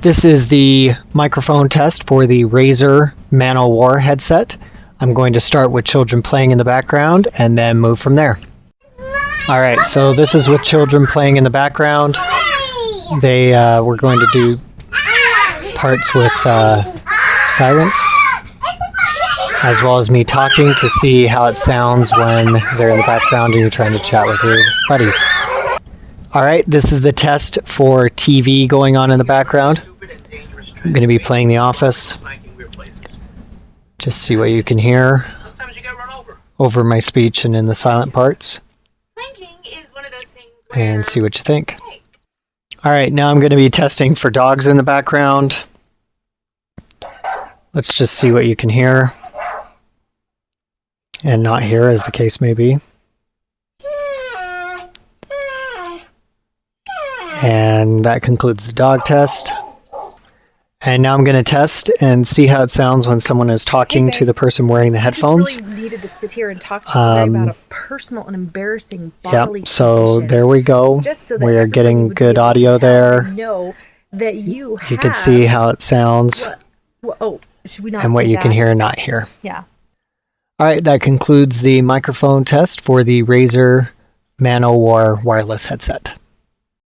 This is the microphone test for the Razer Man-O-War headset. I'm going to start with children playing in the background and then move from there. Alright, so this is with children playing in the background. We're going to do parts with silence, as well as me talking to see how it sounds when they're in the background and you're trying to chat with your buddies. Alright, this is the test for TV going on in the background. I'm going to be playing The Office. Just see what you can hear over my speech and in the silent parts. And see what you think. Alright, now I'm going to be testing for dogs in the background. Let's just see what you can hear and not hear, as the case may be. And that concludes the dog test. And now I'm going to test and see how it sounds when someone is talking to the person wearing the headphones. I just really needed to sit here and talk to you today about a personal and embarrassing bodily Yep, so condition. there we go. So we are getting good audio there. Know that you can see how it sounds should we not and what you that? can hear and not hear. Yeah. Alright, that concludes the microphone test for the Razer Man-O-War wireless headset.